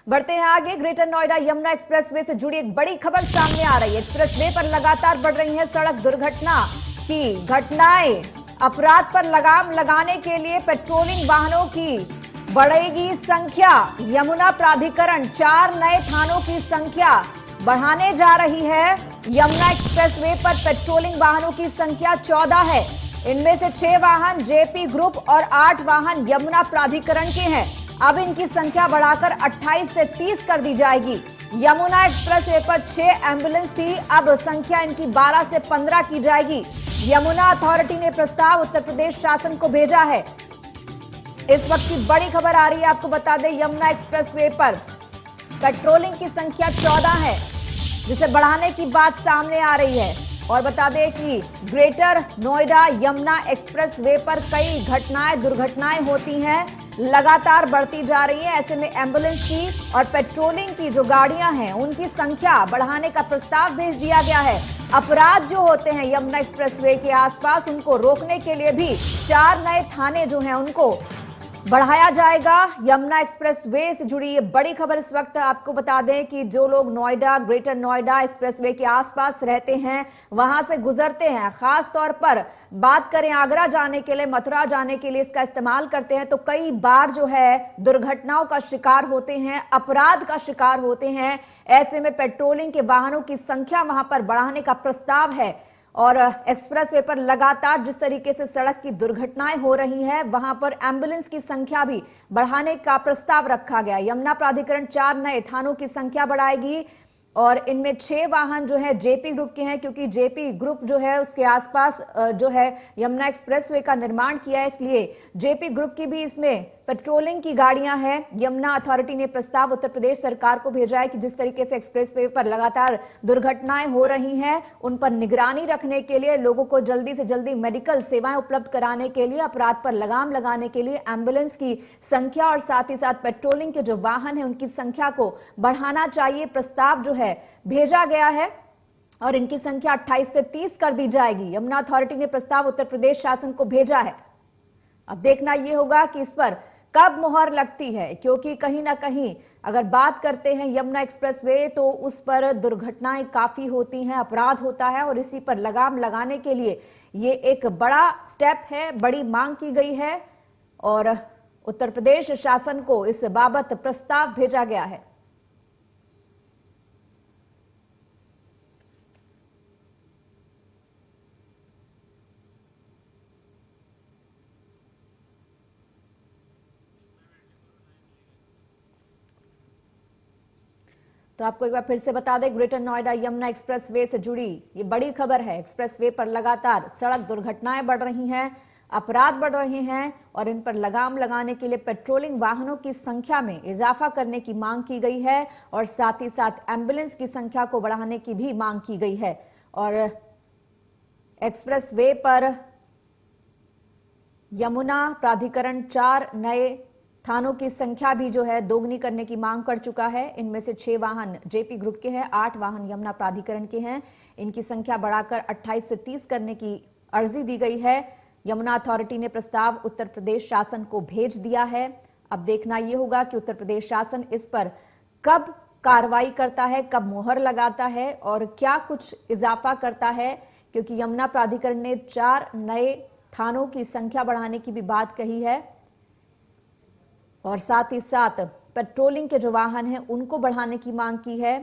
बढ़ते हैं आगे। ग्रेटर नोएडा यमुना एक्सप्रेसवे से जुड़ी एक बड़ी खबर सामने आ रही है। एक्सप्रेसवे पर लगातार बढ़ रही है सड़क दुर्घटना की घटनाएं। अपराध पर लगाम लगाने के लिए पेट्रोलिंग वाहनों की बढ़ेगी संख्या। यमुना प्राधिकरण 4 नए थानों की संख्या बढ़ाने जा रही है। यमुना एक्सप्रेसवे पर पेट्रोलिंग वाहनों की संख्या 14 है। इनमें से 6 वाहन जेपी ग्रुप और 8 वाहन यमुना प्राधिकरण के हैं। अब इनकी संख्या बढ़ाकर 28 से 30 कर दी जाएगी। यमुना एक्सप्रेसवे पर 6 एम्बुलेंस थी, अब संख्या इनकी 12 से 15 की जाएगी। यमुना अथॉरिटी ने प्रस्ताव उत्तर प्रदेश शासन को भेजा है। इस वक्त की बड़ी खबर आ रही है, आपको बता दें यमुना एक्सप्रेसवे पर पेट्रोलिंग की संख्या 14 है, जिसे बढ़ाने की बात सामने आ रही है। और बता दें कि ग्रेटर नोएडा यमुना एक्सप्रेसवे पर कई दुर्घटनाएं होती हैं, लगातार बढ़ती जा रही है। ऐसे में एम्बुलेंस की और पेट्रोलिंग की जो गाड़ियां हैं उनकी संख्या बढ़ाने का प्रस्ताव भेज दिया गया है। अपराध जो होते हैं यमुना एक्सप्रेसवे के आसपास, उनको रोकने के लिए भी 4 नए थाने जो हैं उनको बढ़ाया जाएगा। यमुना एक्सप्रेसवे से जुड़ी ये बड़ी खबर इस वक्त आपको बता दें कि जो लोग नोएडा, ग्रेटर नोएडा एक्सप्रेसवे के आसपास रहते हैं, वहां से गुजरते हैं, खास तौर पर बात करें आगरा जाने के लिए, मथुरा जाने के लिए इसका इस्तेमाल करते हैं, तो कई बार जो है दुर्घटनाओं का शिकार होते हैं, अपराध का शिकार होते हैं। ऐसे में पेट्रोलिंग के वाहनों की संख्या वहां पर बढ़ाने का प्रस्ताव है। और एक्सप्रेसवे पर लगातार जिस तरीके से सड़क की दुर्घटनाएं हो रही हैं, वहां पर एम्बुलेंस की संख्या भी बढ़ाने का प्रस्ताव रखा गया। यमुना प्राधिकरण 4 नए थानों की संख्या बढ़ाएगी और इनमें 6 वाहन जो है जेपी ग्रुप के हैं, क्योंकि जेपी ग्रुप जो है उसके आसपास जो है यमुना एक्सप्रेसवे का निर्माण किया है, इसलिए जेपी ग्रुप की भी इसमें पेट्रोलिंग की गाड़ियां हैं। यमुना अथॉरिटी ने प्रस्ताव उत्तर प्रदेश सरकार को भेजा है कि जिस तरीके से एक्सप्रेसवे पर लगातार दुर्घटनाएं हो रही हैं, उन पर निगरानी रखने के लिए, लोगों को जल्दी से जल्दी मेडिकल सेवाएं उपलब्ध कराने के लिए, अपराध पर लगाम लगाने के लिए एम्बुलेंस की संख्या और साथ ही साथ पेट्रोलिंग के जो वाहन है उनकी संख्या को बढ़ाना चाहिए। प्रस्ताव जो है भेजा गया है और इनकी संख्या 28 से 30 कर दी जाएगी। यमुना अथॉरिटी ने प्रस्ताव उत्तर प्रदेश शासन को भेजा है। अब देखना यह होगा कि इस पर कब मुहर लगती है, क्योंकि कहीं ना कहीं अगर बात करते हैं यमुना एक्सप्रेसवे तो उस पर दुर्घटनाएं काफी होती हैं, अपराध होता है और इसी पर लगाम लगाने के लिए ये एक बड़ा स्टेप है, बड़ी मांग की गई है और उत्तर प्रदेश शासन को इस बाबत प्रस्ताव भेजा गया है। तो आपको एक बार फिर से बता दें, ग्रेटर नोएडा यमुना एक्सप्रेसवे से जुड़ी ये बड़ी खबर है। एक्सप्रेसवे पर लगातार सड़क दुर्घटनाएं बढ़ रही हैं, अपराध बढ़ रहे हैं और इन पर लगाम लगाने के लिए पेट्रोलिंग वाहनों की संख्या में इजाफा करने की मांग की गई है और साथ ही साथ एम्बुलेंस की संख्या को बढ़ाने की भी मांग की गई है। और एक्सप्रेसवे पर यमुना प्राधिकरण 4 नए थानों की संख्या भी जो है दोगुनी करने की मांग कर चुका है। इनमें से 6 वाहन जेपी ग्रुप के हैं, 8 वाहन यमुना प्राधिकरण के हैं। इनकी संख्या बढ़ाकर 28 से 30 करने की अर्जी दी गई है। यमुना अथॉरिटी ने प्रस्ताव उत्तर प्रदेश शासन को भेज दिया है। अब देखना यह होगा कि उत्तर प्रदेश शासन इस पर कब कार्रवाई करता है, कब मुहर लगाता है और क्या कुछ इजाफा करता है, क्योंकि यमुना प्राधिकरण ने 4 नए थानों की संख्या बढ़ाने की भी बात कही है और साथ ही साथ पेट्रोलिंग के जो वाहन हैं उनको बढ़ाने की मांग की है।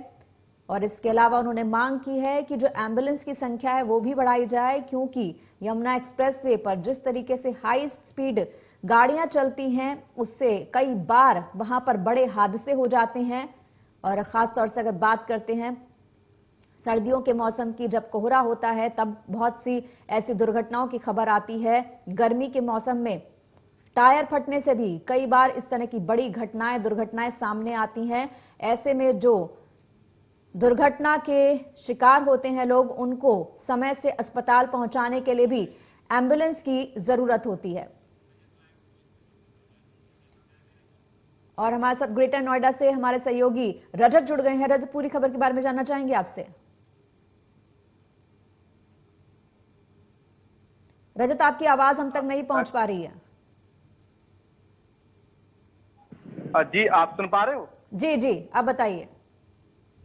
और इसके अलावा उन्होंने मांग की है कि जो एम्बुलेंस की संख्या है वो भी बढ़ाई जाए, क्योंकि यमुना एक्सप्रेसवे पर जिस तरीके से हाई स्पीड गाड़ियां चलती हैं उससे कई बार वहां पर बड़े हादसे हो जाते हैं। और खास तौर से अगर बात करते हैं सर्दियों के मौसम की, जब कोहरा होता है तब बहुत सी ऐसी दुर्घटनाओं की खबर आती है। गर्मी के मौसम में टायर फटने से भी कई बार इस तरह की बड़ी दुर्घटनाएं सामने आती हैं। ऐसे में जो दुर्घटना के शिकार होते हैं लोग, उनको समय से अस्पताल पहुंचाने के लिए भी एम्बुलेंस की जरूरत होती है। और हमारे साथ ग्रेटर नोएडा से हमारे सहयोगी रजत जुड़ गए हैं। रजत, पूरी खबर के बारे में जानना चाहेंगे आपसे। रजत, आपकी आवाज हम तक नहीं पहुंच पा रही है। जी, आप सुन पा रहे हो? जी जी, आप बताइए।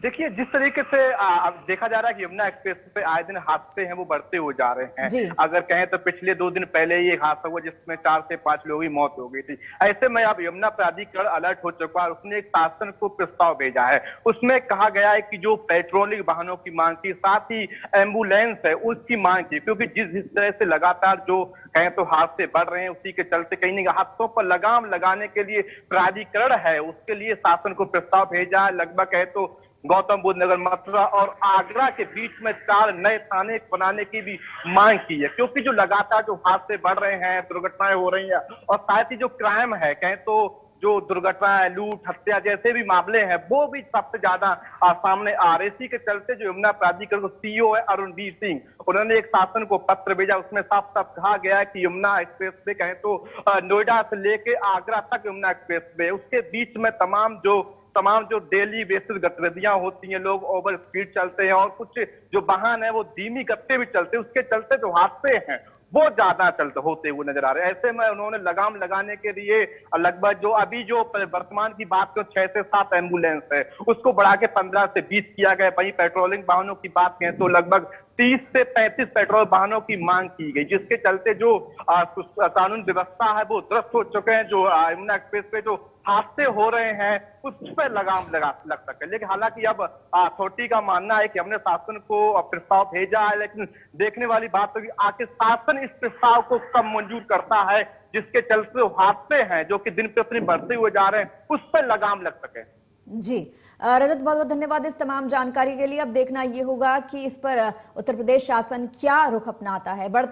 देखिए, जिस तरीके से अब देखा जा रहा है कि यमुना एक्सप्रेस पे आए दिन हादसे हैं वो बढ़ते हुए जा रहे हैं। जी अगर कहें तो पिछले 2 दिन पहले ही एक हादसा हुआ जिसमें 4 से 5 लोगों की मौत हो गई थी। ऐसे में अब यमुना प्राधिकरण अलर्ट हो चुका है, उसने एक शासन को प्रस्ताव भेजा है। उसमें कहा गया है कि जो पेट्रोलिंग वाहनों की मांग की, साथ ही एम्बुलेंस है उसकी मांग की, क्योंकि जिस तरह से लगातार जो कहें तो हादसे बढ़ रहे हैं, उसी के चलते कहीं ना हादसों पर लगाम लगाने के लिए प्राधिकरण है, उसके लिए शासन को प्रस्ताव भेजा है। लगभग कहे तो गौतम बुद्ध नगर, मथुरा और आगरा के बीच में 4 नए थाने बनाने की भी मांग की है, क्योंकि जो लगातार जो हादसे बढ़ रहे हैं, दुर्घटनाएं हो रही हैं और साथ ही जो क्राइम है, कहें तो जो दुर्घटनाएं, लूट, हत्या जैसे भी मामले हैं वो भी सबसे ज्यादा सामने आ रहे। इसी के चलते जो यमुना प्राधिकरण को सीईओ है अरुणवीर सिंह, उन्होंने एक शासन को पत्र भेजा। उसमें साफ साफ कहा गया है कि यमुना एक्सप्रेस वे कहें तो नोएडा से लेके आगरा तक यमुना एक्सप्रेस वे, उसके बीच में तमाम जो डेली बेसिस गतिविधियां होती हैं, लोग ओवर स्पीड चलते हैं और कुछ जो वाहन है वो धीमी गति भी चलते हैं, उसके चलते जो हादसे हैं वो ज्यादा चलते होते हुए नजर आ रहे हैं। ऐसे में उन्होंने लगाम लगाने के लिए लगभग जो अभी जो वर्तमान की बात करें 6 से 7 एम्बुलेंस है उसको बढ़ा के 15 से 20 किया गया। वहीं पेट्रोलिंग वाहनों की बात करें तो लगभग 30 से 35 पेट्रोल वाहनों की मांग की गई, जिसके चलते जो कानून व्यवस्था है वो ध्वस्त हो चुके हैं। जो यमुना एक्सप्रेस पे जो हादसे हो रहे हैं उस पर लगाम लग सके। लेकिन हालांकि अब अथॉरिटी का मानना है कि हमने शासन को प्रस्ताव भेजा है, लेकिन देखने वाली बात है कि आखिर शासन इस प्रस्ताव को कब मंजूर करता है, जिसके चलते हादसे हैं जो कि दिन प्रतिदिन बढ़ते हुए जा रहे हैं उस पर लगाम लग सके। जी रजत, बहुत बहुत धन्यवाद इस तमाम जानकारी के लिए। अब देखना ये होगा कि इस पर उत्तर प्रदेश शासन क्या रुख अपनाता है।